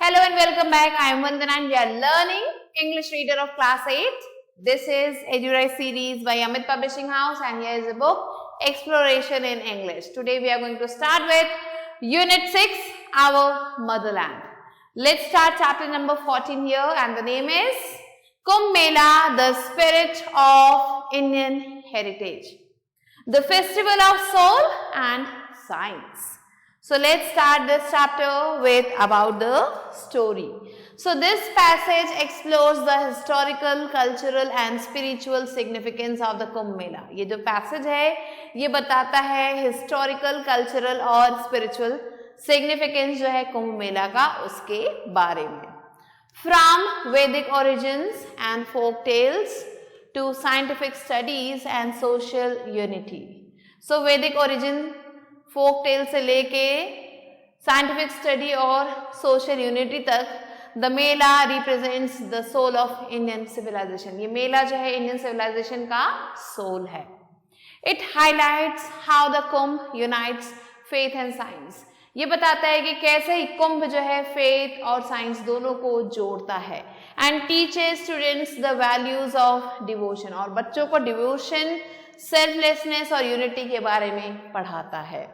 Hello and welcome back. I am Vandana and we are learning English Reader of Class 8. This is EduRise series by Amit Publishing House and here is the book Exploration in English. Today we are going to start with Unit 6, Our Motherland. Let's start chapter number 14 here and the name is Kumbh Mela, the Spirit of Indian Heritage. The Festival of Soul and Science. So let's start this chapter with about the story. So this passage explores the historical, cultural and spiritual significance of the Kumbh Mela. ये जो passage है ये बताता है historical, cultural और spiritual significance जो है कुंभ मेला का उसके बारे में. From Vedic origins and folk tales to scientific studies and social unity. So Vedic origin folk tale से लेके साइंटिफिक स्टडी और सोशल यूनिटी तक the mela represents the soul of Indian civilization. ये मेला जो है इंडियन सिविलाइजेशन का सोल है. It highlights how the Kumbh unites faith and science. ये बताता है कि कैसे ही कुंभ जो है फेथ और साइंस दोनों को जोड़ता है. And teaches students the values of devotion. और बच्चों को डिवोशन, सेल्फलेसनेस और यूनिटी के बारे में पढ़ाता है.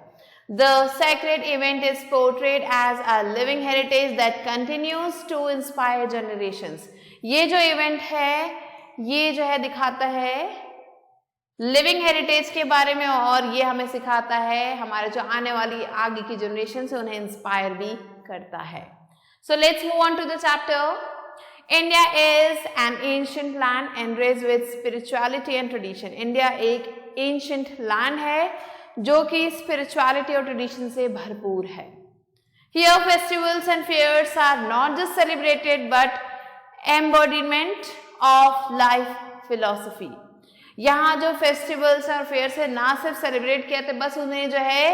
The sacred event is portrayed as a living heritage that continues to inspire generations. ये जो इवेंट है ये जो है दिखाता है लिविंग हेरिटेज के बारे में और ये हमें सिखाता है हमारे जो आने वाली आगे की जनरेशन से उन्हें इंस्पायर भी करता है. So let's move on to the chapter. India is an ancient land enriched with spirituality and tradition. India एक ancient land है जो कि spirituality और tradition से भरपूर है. Here festivals and fairs are not just celebrated but embodiment of life philosophy. यहाँ जो festivals और fairs है ना सिर्फ celebrate किया तो बस उन्हें जो है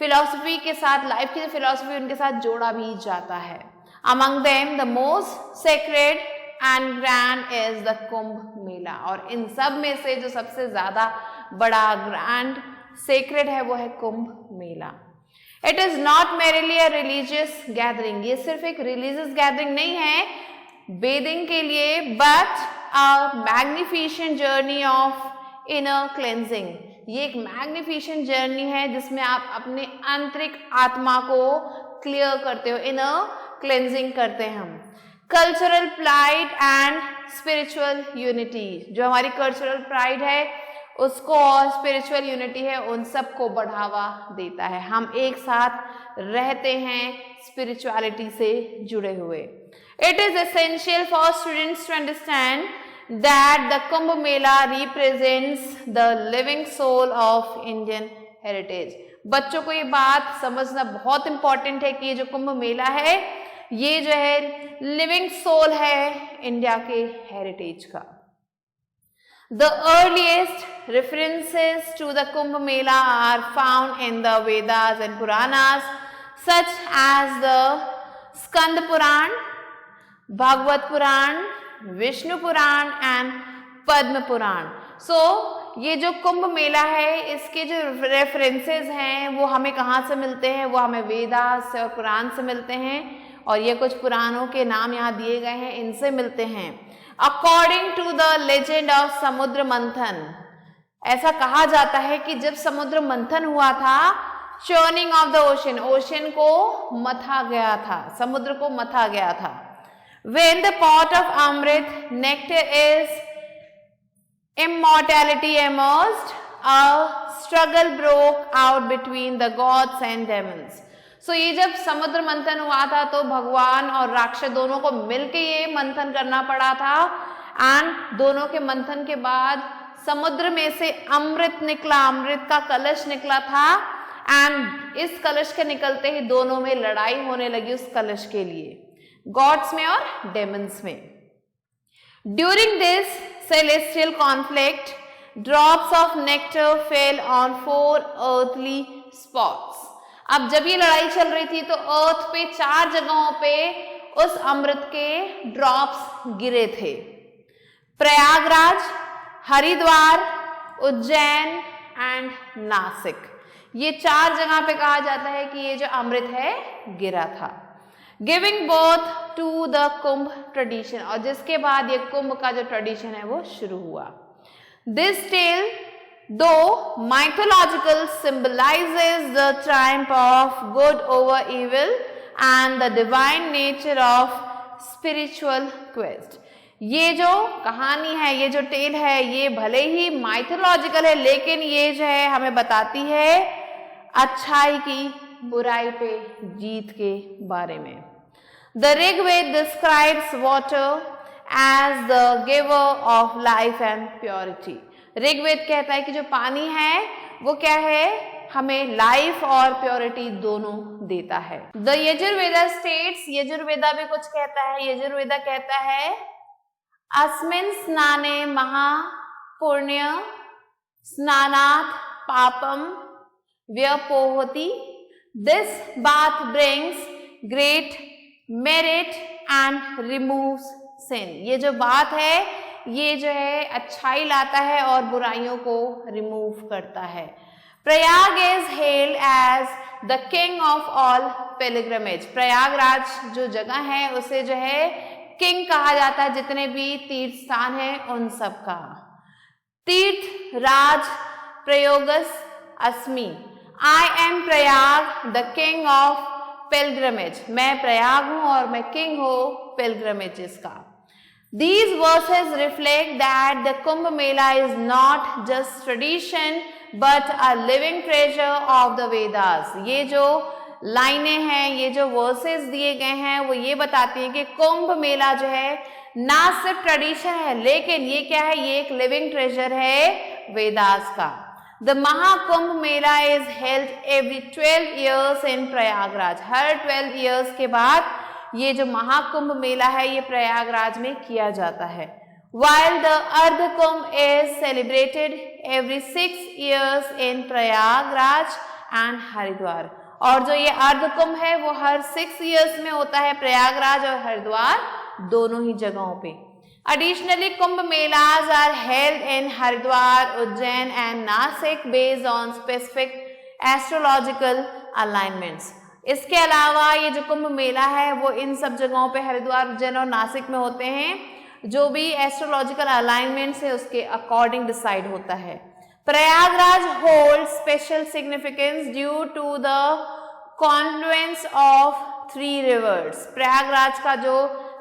philosophy के साथ, life की philosophy उनके साथ जोड़ा भी जाता है. Among them the most sacred and grand is the Kumbh Mela. और इन सब में से जो सबसे ज़्यादा बड़ा grand sacred है वो है कुंभ मेला. It is not merely a religious gathering. ये सिर्फ एक religious gathering नहीं है bathing के लिए but a magnificent journey of inner cleansing. ये एक magnificent journey है जिसमें आप अपने आंतरिक आत्मा को clear करते हो, inner cleansing करते हैं हम. Cultural pride and spiritual unity. जो हमारी cultural pride है उसको और स्पिरिचुअल यूनिटी है उन सबको बढ़ावा देता है. हम एक साथ रहते हैं स्पिरिचुअलिटी से जुड़े हुए. It is essential for students to understand that the Kumbh Mela represents the living soul of Indian heritage. बच्चों को ये बात समझना बहुत इंपॉर्टेंट है कि ये जो कुंभ मेला है ये जो है लिविंग सोल है इंडिया के हेरिटेज का. The earliest references to the Kumbh Mela are found in the Vedas and Puranas such as the Skanda Puran, Bhagavad Puran, Vishnu Puran and Padma Puran. So ये जो कुंभ मेला है इसके जो references हैं वो हमें कहाँ से मिलते हैं? वो हमें वेदास से और पुराण से मिलते हैं और ये कुछ पुराणों के नाम यहाँ दिए गए हैं इनसे मिलते हैं. According to the legend of समुद्र मंथन, ऐसा कहा जाता है कि जब समुद्र मंथन हुआ था churning of the ocean, ocean को मथा गया था, समुद्र को मथा गया था. When the pot of Amrit nectar is immortality emerged, a struggle broke out between the gods and demons. So ये जब समुद्र मंथन हुआ था तो भगवान और राक्षस दोनों को मिलके ये मंथन करना पड़ा था एंड दोनों के मंथन के बाद समुद्र में से अमृत निकला, अमृत का कलश निकला था एंड इस कलश के निकलते ही दोनों में लड़ाई होने लगी उस कलश के लिए, गॉड्स में और डेमन्स में. During this celestial conflict drops of nectar fell on 4 earthly spots. अब जब ये लड़ाई चल रही थी तो अर्थ पे 4 जगहों पे उस अमृत के ड्रॉप्स गिरे थे. प्रयागराज, हरिद्वार, उज्जैन एंड नासिक. ये 4 जगह पे कहा जाता है कि ये जो अमृत है गिरा था. Giving birth to the Kumbh tradition, और जिसके बाद ये कुंभ का जो ट्रेडिशन है वो शुरू हुआ। This tale though mythological symbolizes the triumph of good over evil and the divine nature of spiritual quest। ये जो कहानी है, ये जो टेल है, ये भले ही माइथोलॉजिकल है लेकिन ये जो है हमें बताती है अच्छाई की बुराई पे जीत के बारे में। The Rigved describes water as the giver of life and purity। Rigveda कहता है कि जो पानी है वो क्या है, हमें लाइफ और प्योरिटी दोनों देता है। द यजुर्वेदा स्टेट्स, यजुर्वेदा भी कुछ कहता है। यजुर्वेदा कहता है अस्मिन् स्नाने महापुण्य स्नानात् पापम व्यपोहति। This bath brings great merit and removes sin. ये जो बात है ये जो है अच्छाई लाता है और बुराइयों को रिमूव करता है। Prayag is held as the king of all pilgrimage. Prayagraj जो जगह है उसे जो है किंग कहा जाता है, जितने भी तीर्थ स्थान हैं उन सब का। तीर्थ राज प्रयोगस अस्मि, I am Prayag the king of pilgrimage. मैं प्रयाग हूं और मैं किंग हूं पिलग्रिमेजेस का। These verses reflect that the Kumbh Mela is not just tradition but a living treasure of the Vedas। ये जो लाइनें हैं, ये जो वर्सेस दिए गए हैं वो ये बताती हैं कि कुंभ मेला जो है ना सिर्फ ट्रेडिशन है लेकिन ये क्या है, ये एक लिविंग ट्रेजर है वेदास का। The Mahakumbh Mela is held every 12 years in Prayagraj. Her 12 years के बाद ये जो महाकुंभ मेला है ये प्रयागराज में किया जाता है। While the अर्ध कुंभ is celebrated every 6 years in Prayagraj and Haridwar, और जो ये अर्ध कुंभ है वो हर 6 years में होता है प्रयागराज और हरिद्वार दोनों ही जगहों पे। Additionally, Kumbh MELAS are held in Haridwar, Ujjain and Nashik based on specific astrological alignments। इसके अलावा ये जो कुंभ मेला है वो इन सब जगहों पे हरिद्वार, उज्जैन और नासिक में होते हैं, जो भी एस्ट्रोलॉजिकल अलाइनमेंट्स है उसके अकॉर्डिंग डिसाइड होता है। Prayagraj hold special significance due to the confluence of 3 rivers. Prayagraj का जो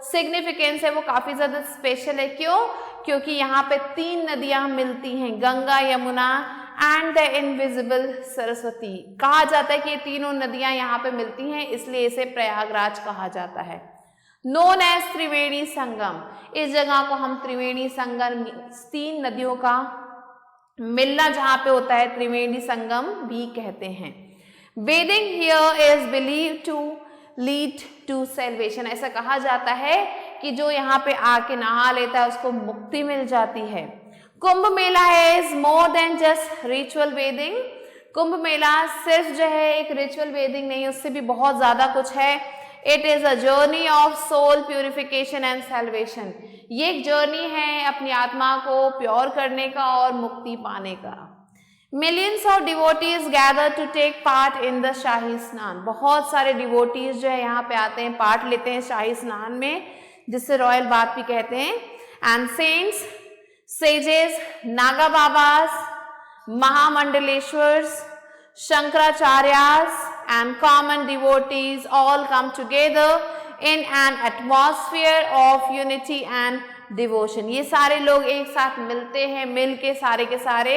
सिग्निफिकेंस है वो काफी ज्यादा स्पेशल है। क्यों? क्योंकि यहाँ पे 3 नदियां मिलती हैं, Ganga, Yamuna and the invisible Saraswati. कहा जाता है कि ये तीनों नदियां यहाँ पे मिलती हैं, इसलिए इसे प्रयागराज कहा जाता है। नोन एज त्रिवेणी संगम, इस जगह को हम त्रिवेणी संगम, 3 नदियों का मिलना जहाँ पे होता है त्रिवेणी संगम भी कहते हैं। Bathing here is believe to lead to salvation. ऐसा कहा जाता है कि जो यहाँ पे आके नहा लेता है उसको मुक्ति मिल जाती है। Kumbh Mela is more than just ritual bathing. Kumbh Mela सिर्फ जो है एक रिचुअल बेदिंग नहीं, उससे भी बहुत ज्यादा कुछ है। It is a journey of soul purification and salvation. ये एक जर्नी है अपनी आत्मा को प्योर करने का और मुक्ति पाने का। Millions of devotees gather to take part in the Shahi Snan. बहुत सारे डिवोटीज जो है यहाँ पे आते हैं, पार्ट लेते हैं शाही स्नान में, जिससे रॉयल बाथ भी कहते हैं। And cents, sages, Naga Babas, Mahamandaleshwars, Shankaracharyas and common devotees all come together in an atmosphere of unity and devotion। ये सारे लोग एक साथ मिलते हैं, मिल के सारे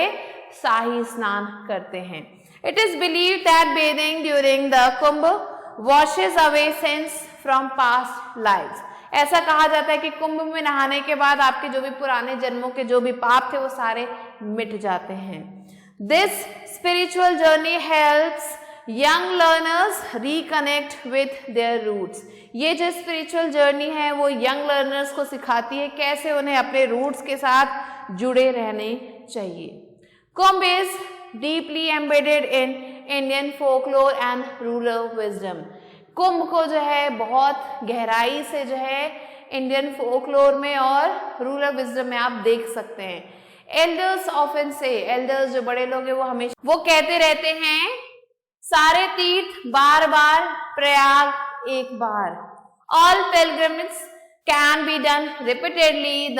शाही स्नान करते हैं। It is believed that bathing during the Kumbh washes away sins from past lives। ऐसा कहा जाता है कि कुंभ में नहाने के बाद आपके जो भी पुराने जन्मों के जो भी पाप थे वो सारे मिट जाते हैं। This spiritual journey helps young learners reconnect with their roots. ये जो स्पिरिचुअल जर्नी है वो यंग लर्नर्स को सिखाती है कैसे उन्हें अपने रूट्स के साथ जुड़े रहने चाहिए। Kumbh is deeply embedded in Indian folklore and rural wisdom. Kumbh को जो है बहुत गहराई से जो है इंडियन फोकलोर में और रूरल विजडम में आप देख सकते हैं। एल्डर्स ऑफन से, एल्डर्स जो बड़े लोग हैं वो हमेशा वो कहते रहते हैं सारे तीर्थ बार बार, प्रयाग एक बार। All pilgrimages can be done repeatedly,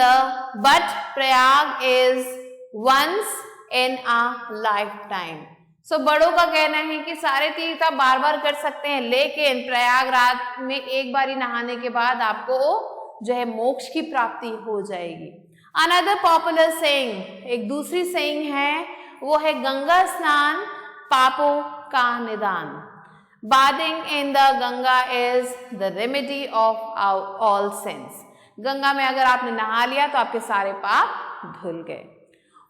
but Prayag is once in a lifetime. So बड़ों का कहना है कि सारे तीर्थ आप बार बार कर सकते हैं, लेकिन प्रयागराज में एक बारी नहाने के बाद आपको जो है मोक्ष की प्राप्ति हो जाएगी. Another popular saying, एक दूसरी saying है, वो है गंगा स्नान पापों का निदान. Bathing in the Ganga is the remedy of all sins. Ganga में अगर आपने नहा लिया तो आपके सारे पाप धुल गए.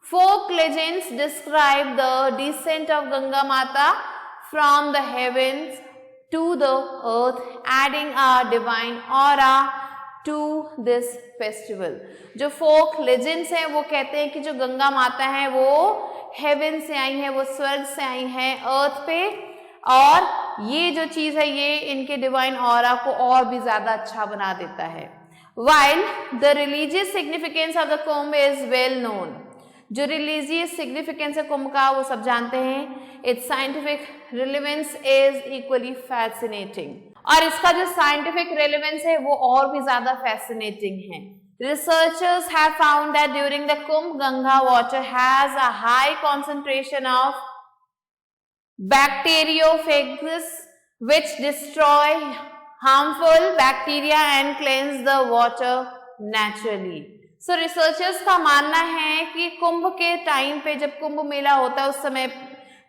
Folk legends describe the descent of Ganga Mata from the heavens to the earth, adding a divine aura to this festival. जो folk legends हैं वो कहते हैं कि जो गंगा माता है वो heaven से आई है, वो स्वर्ग से आई है earth पे, और ये जो चीज है ये इनके डिवाइन ऑरा को और भी ज्यादा अच्छा बना देता है. While the religious significance of the Kumbh is well known, जो रिलीजियस सिग्निफिकेंस है कुंभ का वो सब जानते हैं. It's scientific relevance is equally fascinating, और इसका जो साइंटिफिक रिलेवेंस है वो और भी ज्यादा फैसिनेटिंग है. Researchers have found that during the Kumbh, Ganga water has a high concentration of bacteriophages which destroy harmful bacteria and cleanse the water naturally. So researchers का मानना है कि कुंभ के टाइम पे जब कुंभ मेला होता है उस समय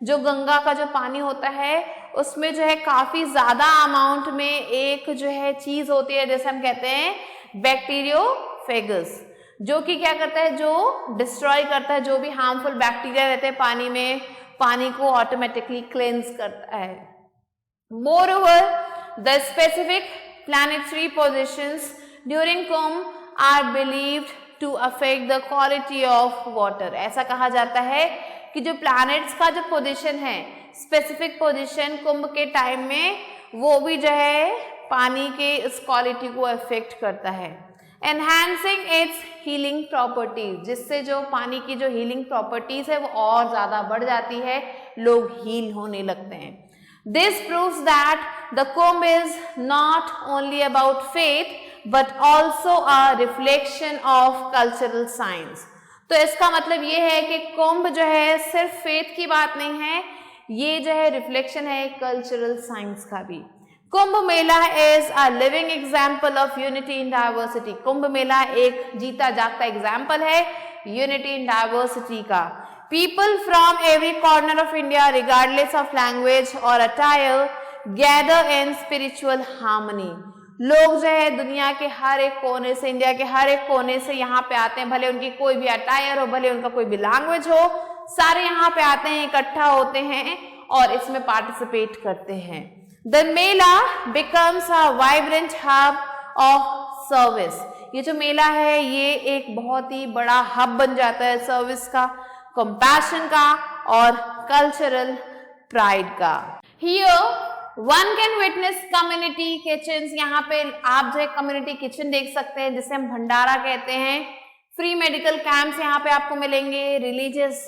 जो गंगा का जो पानी होता है उसमें जो है काफी ज्यादा अमाउंट में एक जो है चीज होती है जैसे हम कहते हैं बैक्टीरियोफेगस, जो कि क्या करता है, जो डिस्ट्रॉय करता है जो भी हार्मफुल बैक्टीरिया रहते हैं पानी में, पानी को ऑटोमेटिकली क्लेंस करता है. Moreover the specific planetary positions during Kumbh are believed to affect the quality of water. ऐसा कहा जाता है कि जो प्लैनेट्स का जो पोजीशन है, स्पेसिफिक पोजीशन कुंभ के टाइम में, वो भी जो है पानी के इस क्वालिटी को अफेक्ट करता है. एनहांसिंग इट्स हीलिंग प्रॉपर्टीज, जिससे जो पानी की जो हीलिंग प्रॉपर्टीज है वो और ज्यादा बढ़ जाती है, लोग हील होने लगते हैं. This proves that the Kumbh is not only about faith but also a reflection of cultural science. तो इसका मतलब ये है कि कुंभ जो है सिर्फ फेथ की बात नहीं है, ये जो है रिफ्लेक्शन है कल्चरल साइंस का भी. Kumbh Mela is a living example of unity in diversity. Kumbh Mela एक जीता जागता एग्जाम्पल है यूनिटी इन डाइवर्सिटी का. People from every corner of India, regardless of language or attire, gather in spiritual harmony. लोग जो है दुनिया के हर एक कोने से, इंडिया के हर एक कोने से यहाँ पे आते हैं, भले उनकी कोई भी अटायर हो, भले उनका कोई भी लैंग्वेज हो, सारे यहाँ पे आते हैं, इकट्ठा होते हैं और इसमें पार्टिसिपेट करते हैं. The Mela becomes a vibrant hub of service. ये जो मेला है ये एक बहुत ही बड़ा हब बन जाता है सर्विस का, कंपैशन का और कल्चरल प्राइड का. Here one can witness community kitchens. यहाँ पे आप जो है कम्युनिटी किचन देख सकते हैं जिसे हम भंडारा कहते हैं. फ्री मेडिकल कैंप्स यहाँ पे आपको मिलेंगे, रिलीजियस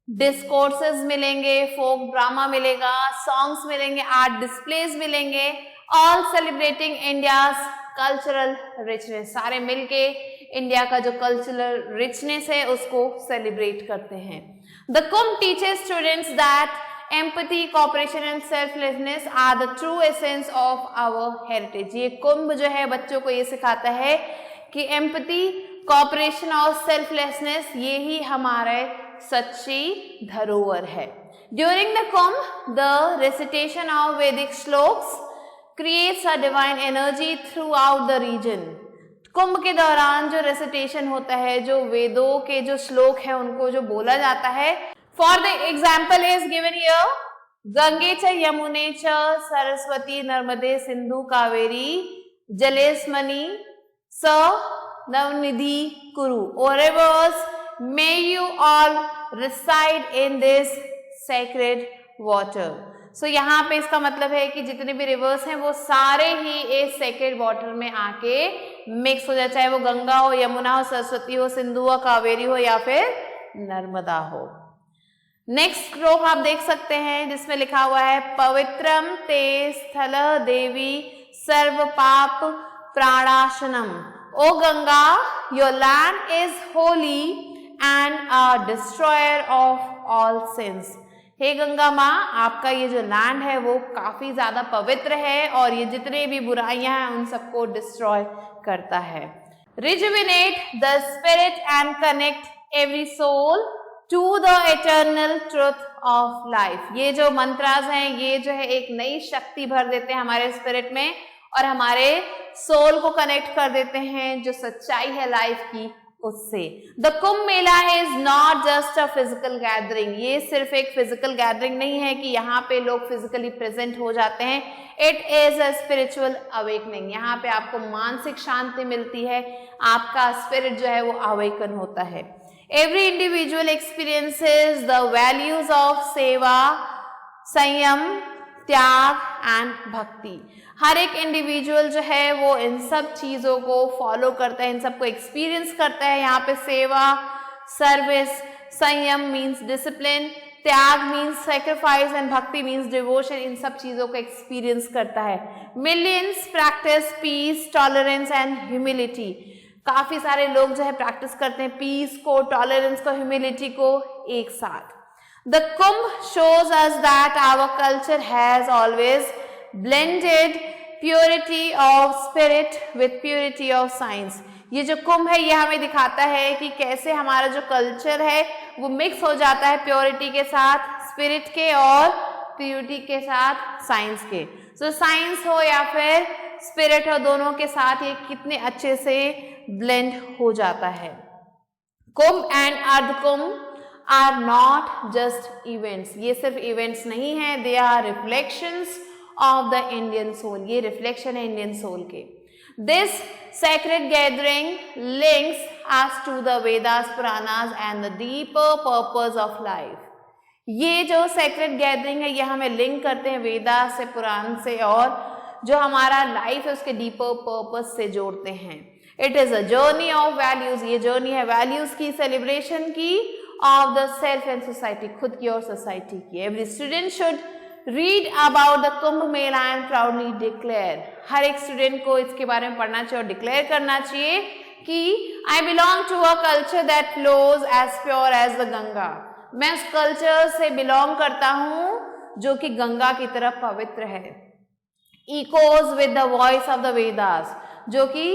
डिस्कोर्सेस मिलेंगे, फोक ड्रामा मिलेगा, सॉन्ग्स मिलेंगे, आर्ट डिस्प्लेज मिलेंगे, all celebrating India's cultural richness. सारे मिलके इंडिया का जो कल्चरल रिचनेस है उसको सेलिब्रेट करते हैं. The Kumbh teaches students that empathy, cooperation and selflessness are the true essence of our heritage. ये कुंभ जो है बच्चों को ये सिखाता है कि एम्पैथी, कोऑपरेशन और सेल्फलेसनेस ये ही हमारे सच्ची धरोहर है. During the Kumbh the recitation of वैदिक shlokas creates a divine energy throughout the region. कुंभ के दौरान जो रेसिटेशन होता है, जो वेदों के जो श्लोक है उनको जो बोला जाता है, for the example is given here, Gange च यमुने च सरस्वती नर्मदे सिंधु कावेरी जलेस्मनि स नवनिधि कुरु. Or rivers, may you all reside in this sacred water. सो यहाँ पे इसका मतलब है कि जितने भी रिवर्स हैं वो सारे ही एक सेक्रेड वाटर में आके मिक्स हो जाए, चाहे वो गंगा हो, यमुना हो, सरस्वती हो, सिंधु हो, कावेरी हो या फिर नर्मदा हो. नेक्स्ट श्लोक आप देख सकते हैं जिसमें लिखा हुआ है, पवित्रम ते स्थल देवी सर्व पाप pranashanam. O Ganga, your land is holy and a destroyer of all sins. हे गंगा माँ, आपका ये जो लैंड है वो काफी ज्यादा पवित्र है और ये जितने भी बुराइयां हैं उन सबको डिस्ट्रॉय करता है. Rejuvenate the spirit and connect every soul to the eternal truth of life. ये जो मंत्रास हैं ये जो है एक नई शक्ति भर देते हैं हमारे स्पिरिट में और हमारे सोल को कनेक्ट कर देते हैं जो सच्चाई है लाइफ की उससे. The Kumbh Mela is not just a physical gathering. ये सिर्फ एक फिजिकल गैदरिंग नहीं है कि यहाँ पे लोग फिजिकली प्रेजेंट हो जाते हैं. It is a spiritual awakening. यहाँ पे आपको मानसिक शांति मिलती है, आपका स्पिरिट जो है वो अवेकन होता है. Every individual experiences the values of सेवा, संयम, त्याग एंड भक्ति. हर एक इंडिविजुअल जो है वो इन सब चीजों को फॉलो करता है, इन सबको एक्सपीरियंस करता है. यहाँ पे seva, service, sanyam means discipline, tyag means sacrifice and bhakti means devotion. इन सब चीजों को एक्सपीरियंस करता है. Millions practice peace, tolerance and humility. काफी सारे लोग जो है प्रैक्टिस करते हैं पीस को, टॉलरेंस को, ह्यूमिलिटी को एक साथ. The Kumbh shows us that our culture has always blended purity of spirit with purity of science. ये जो कुंभ है ये हमें दिखाता है कि कैसे हमारा जो कल्चर है वो मिक्स हो जाता है प्योरिटी के साथ, स्पिरिट के, और प्योरिटी के साथ साइंस के. सो साइंस हो या फिर स्पिरिट हो, दोनों के साथ ये कितने अच्छे से ब्लेंड हो जाता है. Kumbh and Ardhkumbh are not just events. ये सिर्फ इवेंट्स नहीं है, they are reflections of the Indian soul. ये रिफ्लेक्शन है इंडियन सोल के. This sacred gathering links us to the Vedas, Puranas and the deeper purpose of life. ये जो sacred gathering है ये हमें लिंक करते हैं वेदा से, पुराण से, और जो हमारा लाइफ है उसके डीपर पर्पस से जोड़ते हैं. It is a journey of values. ये जर्नी है वैल्यूज की, सेलिब्रेशन की, of the self and society, खुद की और सोसाइटी की. Every student should read about the Kumbh Mela and proudly declare. हर एक स्टूडेंट को इसके बारे में पढ़ना चाहिए और डिक्लेयर करना चाहिए कि I belong to a culture that flows as pure as the Ganga. मैं उस कल्चर से बिलोंग करता हूं जो कि गंगा की तरह पवित्र है. Echoes with the voice of the Vedas, जो कि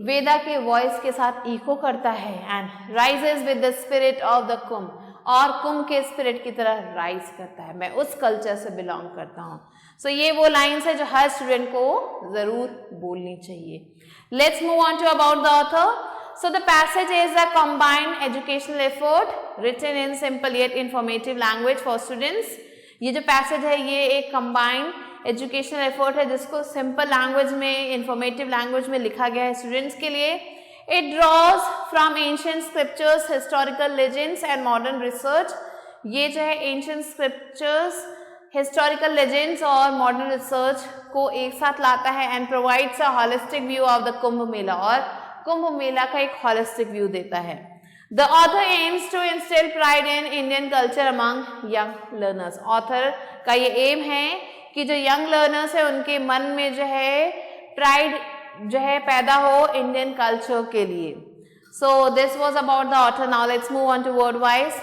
वेदा के वॉइस के साथ इको करता है. And rises with the spirit of the Kumbh, और कुंभ के स्पिरिट की तरह राइज करता है. मैं उस कल्चर से बिलोंग करता हूँ. सो ये वो लाइन्स है जो हर स्टूडेंट को जरूर बोलनी चाहिए. Let's move on to about the author. So the passage is a combined educational effort written in simple yet informative language for students. ये जो पैसेज है ये एक कंबाइंड एजुकेशनल एफर्ट है जिसको सिंपल लैंग्वेज में, इंफॉर्मेटिव लैंग्वेज में लिखा गया है स्टूडेंट्स के लिए. It draws from ancient scriptures, historical legends and modern research. ये जो है एंशिएंट स्क्रिप्चर्स, हिस्टोरिकल लेजेंड्स और मॉडर्न रिसर्च को एक साथ लाता है. And provides a holistic view of the Kumbh Mela, और कुंभ मेला का एक होलिस्टिक व्यू देता है. The author aims to instill pride in Indian culture among young learners. Author का ये एम है कि जो यंग लर्नर्स है उनके मन में जो है प्राइड जो है पैदा हो इंडियन कल्चर के लिए. So this was about the author. Now let's move on to word wise.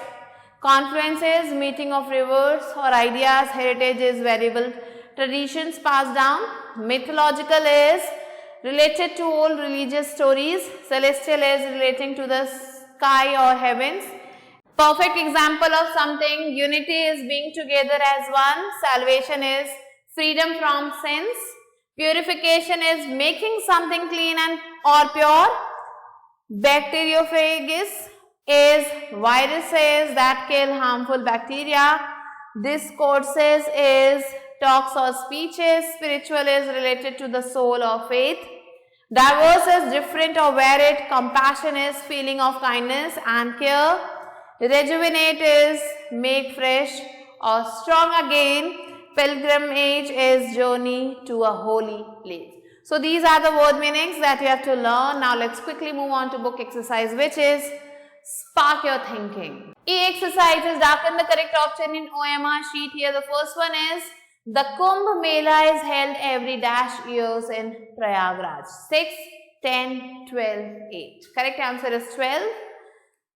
Confluences, meeting of rivers or ideas, heritage is variable traditions passed down. Mythological is related to old religious stories. Celestial is relating to the sky or heavens. Perfect example of something. Unity is being together as one. Salvation is freedom from sins. Purification is making something clean and or pure. Bacteriophagus is viruses that kill harmful bacteria. Discourses is talks or speeches. Spiritual is related to the soul or faith. Diverse is different or varied. Compassion is feeling of kindness and care. Rejuvenate is make fresh or strong again. Pilgrimage is journey to a holy place. So these are the word meanings that you have to learn. Now let's quickly move on to book exercise, which is spark your thinking. E exercise is darken the correct option in OMR sheet. Here the first one is The Kumbh Mela is held every dash years in Prayagraj. 6, 10, 12, 8. Correct answer is 12.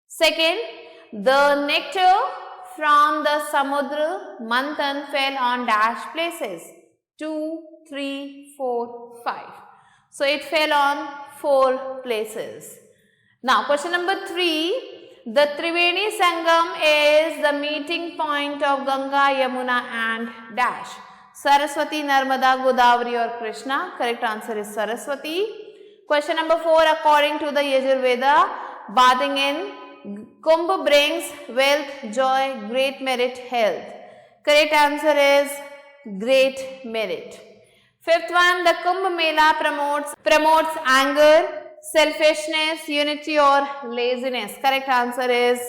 Second, the nectar from the Samudra Manthan fell on dash places. 2, 3, 4, 5. So it fell on 4 places. Now question number 3. The Triveni Sangam is the meeting point of Ganga, Yamuna and dash. Saraswati, Narmada, Godavari or Krishna. Correct answer is Saraswati. Question number 4. According to the Yajurveda, bathing in Kumbh brings wealth, joy, great merit, health. Correct answer is great merit. Fifth one, the Kumbh Mela promotes anger, selfishness, unity or laziness. Correct answer is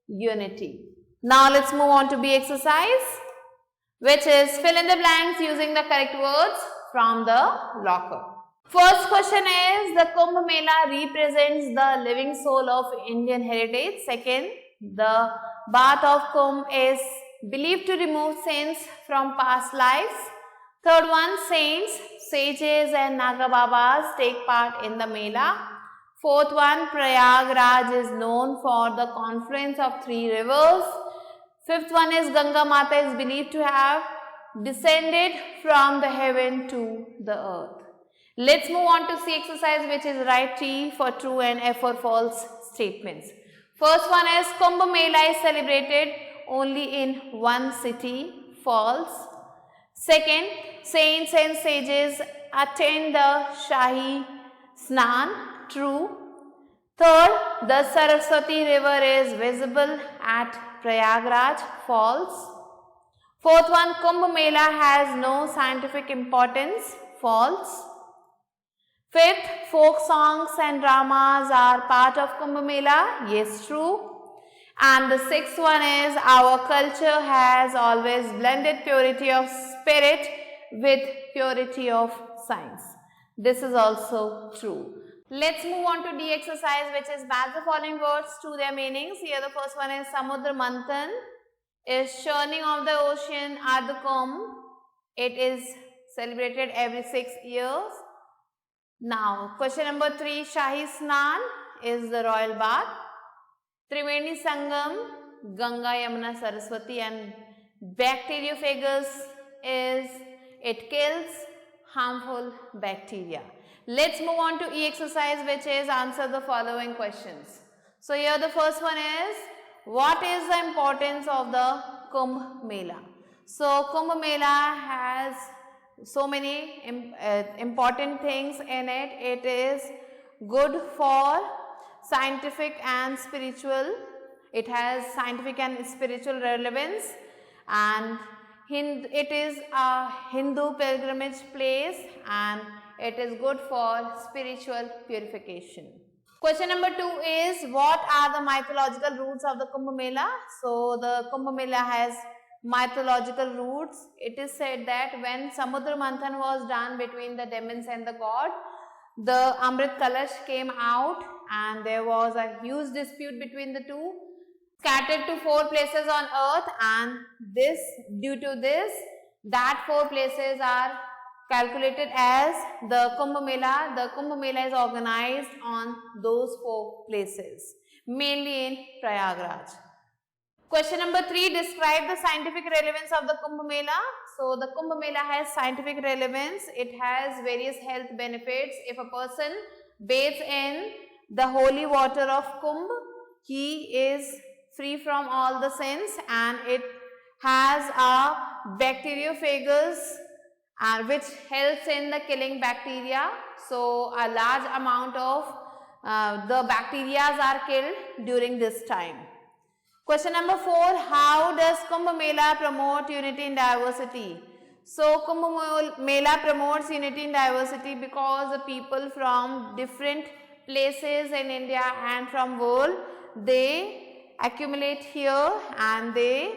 unity. Now let's move on to B exercise, which is fill in the blanks using the correct words from the locker. First question is, the Kumbh Mela represents the living soul of Indian heritage. Second, the bath of Kumbh is believed to remove sins from past lives. Third one, saints, sages and Nagababas take part in the Mela. Fourth one, Prayagraj is known for the confluence of 3 rivers. Fifth one is Ganga Mata is believed to have descended from the heaven to the earth. Let's move on to C exercise, which is write T for true and F for false statements. First one is Kumbh Mela is celebrated only in one city. False. Second, saints and sages attend the Shahi Snan. True. Third, the Saraswati river is visible at Prayagraj. False. Fourth one, Kumbh Mela has no scientific importance. False. Fifth, folk songs and dramas are part of Kumbh Mela. Yes, true. And the sixth one is our culture has always blended purity of spirit with purity of science. This is also true. Let's move on to D exercise, which is match the following words to their meanings. Here the first one is Samudra Manthan is churning of the ocean at the Kumbh. It is celebrated every 6 years. Now question number 3, Shahi Snan is the royal bath. Triveni Sangam, Ganga, Yamuna, Saraswati and bacteriophagus is it kills harmful bacteria. Let's move on to E exercise, which is answer the following questions. So here the first one is, what is the importance of the Kumbh Mela? So Kumbh Mela has so many important things in it. It is good for scientific and spiritual. It has scientific and spiritual relevance, and it is a Hindu pilgrimage place, and it is good for spiritual purification. Question number 2 is, what are the mythological roots of the Kumbh Mela? So the Kumbh Mela has mythological roots. It is said that when Samudra Manthan was done between the demons and the god, the Amrit Kalash came out and there was a huge dispute between the two, scattered to 4 places on earth, and due to this, that 4 places are calculated as the Kumbh Mela. The Kumbh Mela is organized on those 4 places, mainly in Prayagraj. Question number 3, describe the scientific relevance of the Kumbh Mela. So the Kumbh Mela has scientific relevance. It has various health benefits. If a person bathes in the holy water of Kumbh, he is free from all the sins, and it has a bacteriophagus which helps in the killing bacteria. So a large amount of the bacteria are killed during this time. Question number 4, how does Kumbh Mela promote unity in diversity? So Kumbh Mela promotes unity in diversity because the people from different places in India and from world, they accumulate here and they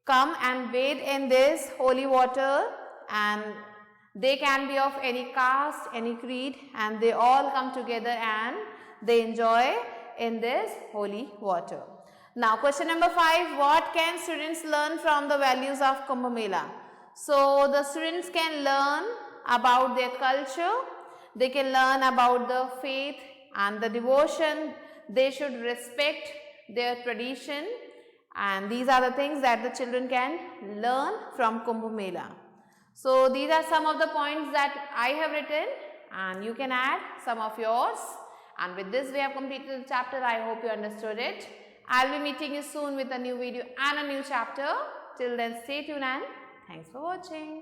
come and bathe in this holy water, and they can be of any caste, any creed, and they all come together and they enjoy in this holy water. Now question number 5, what can students learn from the values of Kumbh Mela? So the students can learn about their culture, they can learn about the faith and the devotion, they should respect their tradition, and these are the things that the children can learn from Kumbh Mela. So these are some of the points that I have written, and you can add some of yours. And with this we have completed the chapter. I hope you understood it. I'll be meeting you soon with a new video and a new chapter. Till then, stay tuned and thanks for watching.